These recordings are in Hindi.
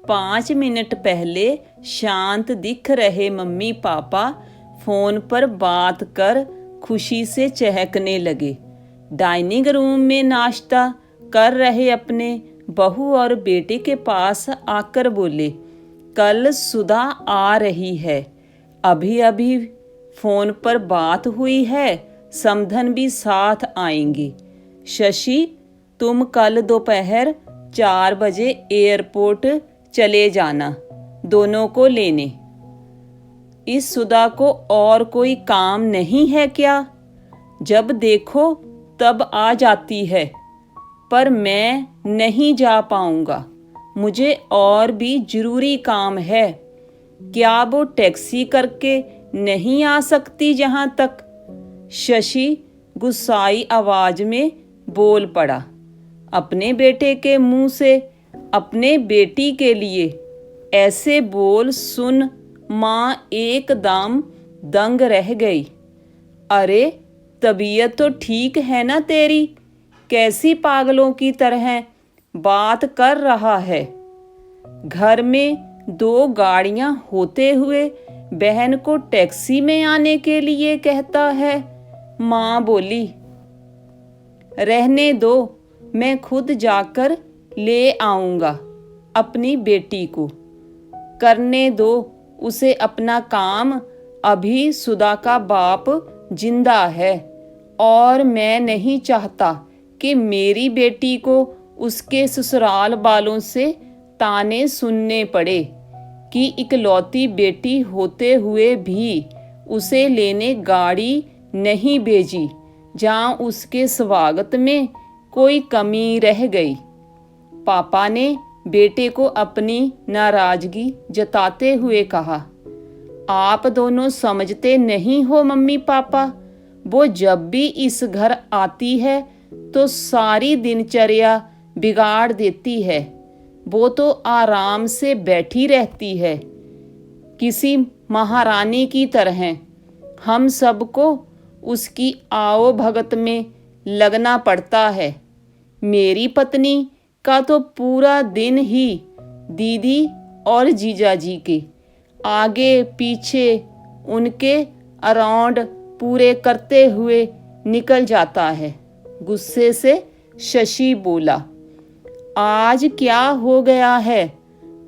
5 मिनट पहले शांत दिख रहे मम्मी पापा फोन पर बात कर खुशी से चहकने लगे। डाइनिंग रूम में नाश्ता कर रहे अपने बहू और बेटे के पास आकर बोले, कल सुधा आ रही है, अभी अभी फोन पर बात हुई है, समधन भी साथ आएंगे। शशि, तुम कल दोपहर 4 बजे एयरपोर्ट चले जाना दोनों को लेने। इस सुधा को और कोई काम नहीं है क्या? जब देखो तब आ जाती है, पर मैं नहीं जा पाऊंगा, मुझे और भी जरूरी काम है। क्या वो टैक्सी करके नहीं आ सकती जहां तक? शशि गुस्साई आवाज में बोल पड़ा। अपने बेटे के मुंह से अपने बेटी के लिए ऐसे बोल सुन माँ एकदम दंग रह गई। अरे तबीयत तो ठीक है ना तेरी? कैसी पागलों की तरह बात कर रहा है? घर में 2 गाड़ियां होते हुए बहन को टैक्सी में आने के लिए कहता है। माँ बोली, रहने दो, मैं खुद जाकर ले आऊंगा अपनी बेटी को। करने दो उसे अपना काम, अभी सुधा का बाप जिंदा है और मैं नहीं चाहता कि मेरी बेटी को उसके ससुराल वालों से ताने सुनने पड़े कि इकलौती बेटी होते हुए भी उसे लेने गाड़ी नहीं भेजी, जहाँ उसके स्वागत में कोई कमी रह गई। पापा ने बेटे को अपनी नाराजगी जताते हुए कहा, आप दोनों समझते नहीं हो मम्मी पापा, वो जब भी इस घर आती है तो सारी दिनचर्या बिगाड़ देती है। वो तो आराम से बैठी रहती है किसी महारानी की तरह। हम सबको उसकी आओ भगत में लगना पड़ता है। मेरी पत्नी का तो पूरा दिन ही दीदी और जीजाजी के आगे पीछे उनके अराउंड पूरे करते हुए निकल जाता है। गुस्से से शशि बोला, आज क्या हो गया है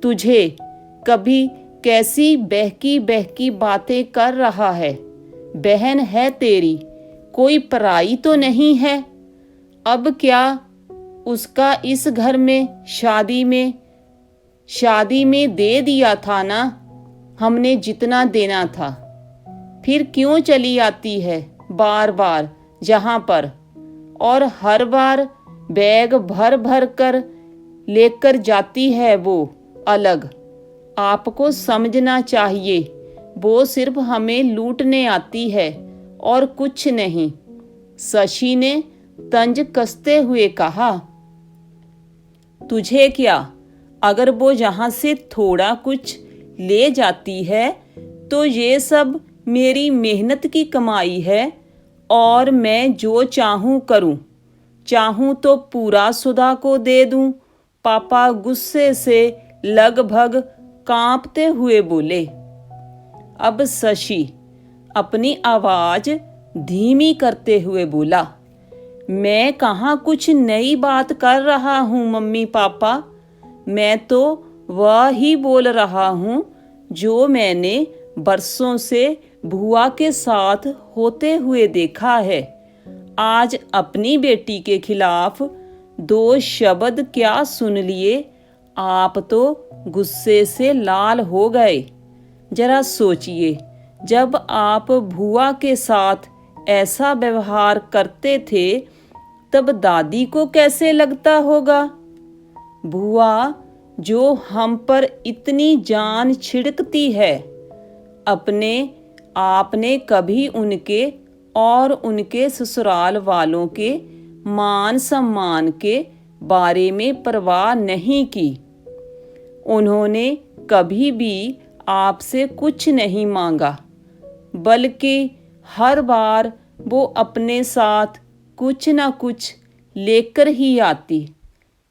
तुझे? कभी कैसी बहकी बहकी बातें कर रहा है? बहन है तेरी, कोई पराई तो नहीं है। अब क्या उसका इस घर में शादी में दे दिया था ना हमने जितना देना था, फिर क्यों चली आती है बार बार जहां पर, और हर बार बैग भर भर कर लेकर जाती है वो अलग। आपको समझना चाहिए, वो सिर्फ हमें लूटने आती है और कुछ नहीं। शशि ने तंज कसते हुए कहा, तुझे क्या, अगर वो यहाँ से थोड़ा कुछ ले जाती है तो ये सब मेरी मेहनत की कमाई है और मैं जो चाहूँ करूँ। चाहूँ तो पूरा सुधा को दे दूँ। पापा गुस्से से लगभग कांपते हुए बोले। अब शशि अपनी आवाज धीमी करते हुए बोला, मैं कहाँ कुछ नई बात कर रहा हूँ मम्मी पापा, मैं तो वह ही बोल रहा हूँ जो मैंने बरसों से बुआ के साथ होते हुए देखा है। आज अपनी बेटी के खिलाफ 2 शब्द क्या सुन लिए, आप तो गुस्से से लाल हो गए। जरा सोचिए, जब आप बुआ के साथ ऐसा व्यवहार करते थे तब दादी को कैसे लगता होगा? बुआ जो हम पर इतनी जान छिड़कती है, अपने आपने कभी उनके और उनके ससुराल वालों के मान सम्मान के बारे में परवाह नहीं की। उन्होंने कभी भी आपसे कुछ नहीं मांगा, बल्कि हर बार वो अपने साथ कुछ ना कुछ लेकर ही आती।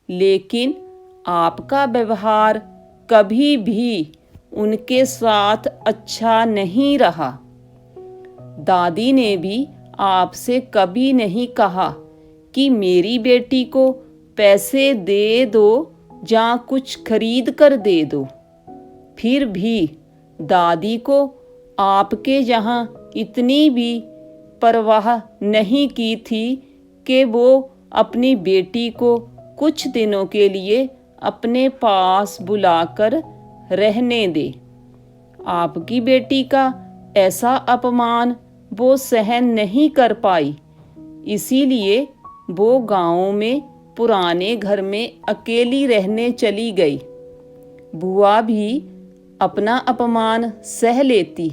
लेकिन आपका व्यवहार कभी भी उनके साथ अच्छा नहीं रहा। दादी ने भी आपसे कभी नहीं कहा कि मेरी बेटी को पैसे दे दो या कुछ खरीद कर दे दो। फिर भी दादी को आपके यहाँ इतनी भी परवाह नहीं की थी कि वो अपनी बेटी को कुछ दिनों के लिए अपने पास बुलाकर रहने दे। आपकी बेटी का ऐसा अपमान वो सहन नहीं कर पाई, इसीलिए वो गांव में पुराने घर में अकेली रहने चली गई। बुआ भी अपना अपमान सह लेती,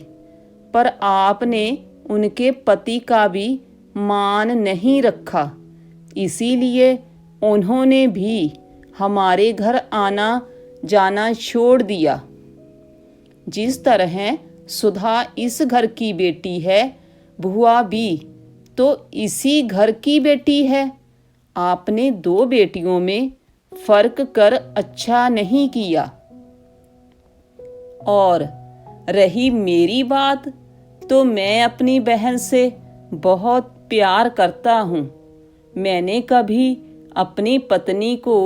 पर आपने उनके पति का भी मान नहीं रखा, इसीलिए उन्होंने भी हमारे घर आना जाना छोड़ दिया। जिस तरह सुधा इस घर की बेटी है, बुआ भी तो इसी घर की बेटी है। आपने दो बेटियों में फर्क कर अच्छा नहीं किया। और रही मेरी बात, तो मैं अपनी बहन से बहुत प्यार करता हूँ। मैंने कभी अपनी पत्नी को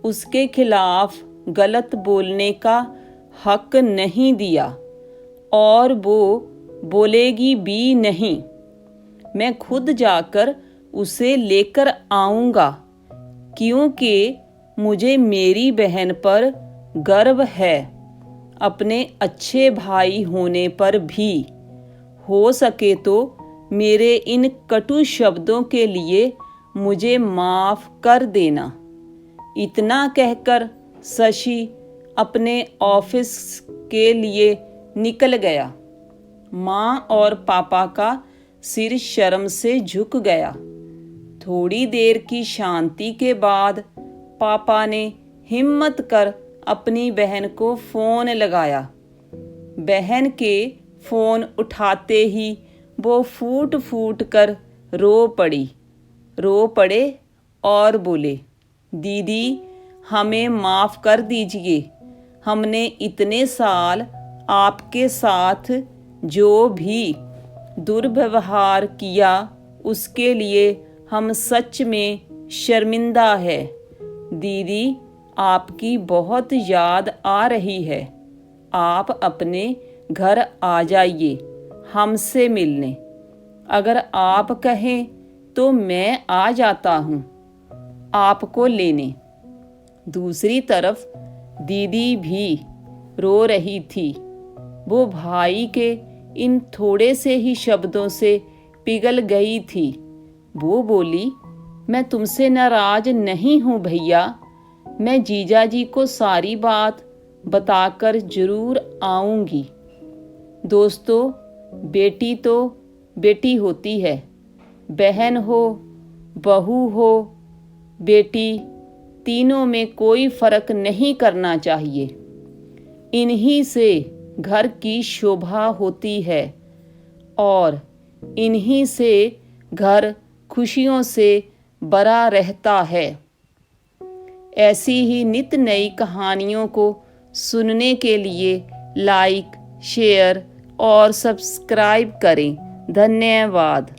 उसके खिलाफ गलत बोलने का हक नहीं दिया और वो बोलेगी भी नहीं। मैं खुद जाकर उसे लेकर आऊँगा, क्योंकि मुझे मेरी बहन पर गर्व है, अपने अच्छे भाई होने पर भी। हो सके तो मेरे इन कटु शब्दों के लिए मुझे माफ़ कर देना। इतना कहकर शशि अपने ऑफिस के लिए निकल गया। माँ और पापा का सिर शर्म से झुक गया। थोड़ी देर की शांति के बाद पापा ने हिम्मत कर अपनी बहन को फ़ोन लगाया। बहन के फ़ोन उठाते ही वो फूट फूट कर रो पड़े और बोले, दीदी हमें माफ़ कर दीजिए। हमने इतने साल आपके साथ जो भी दुर्व्यवहार किया उसके लिए हम सच में शर्मिंदा है। दीदी आपकी बहुत याद आ रही है। आप अपने घर आ जाइए हमसे मिलने। अगर आप कहें तो मैं आ जाता हूँ आपको लेने। दूसरी तरफ दीदी भी रो रही थी। वो भाई के इन थोड़े से ही शब्दों से पिघल गई थी। वो बोली, मैं तुमसे नाराज नहीं हूँ भैया। मैं जीजा जी को सारी बात बताकर जरूर आऊँगी। दोस्तों, बेटी तो बेटी होती है। बहन हो, बहू हो, बेटी, तीनों में कोई फर्क नहीं करना चाहिए। इन्हीं से घर की शोभा होती है और इन्हीं से घर खुशियों से भरा रहता है। ऐसी ही नित नई कहानियों को सुनने के लिए लाइक, शेयर और सब्सक्राइब करें। धन्यवाद।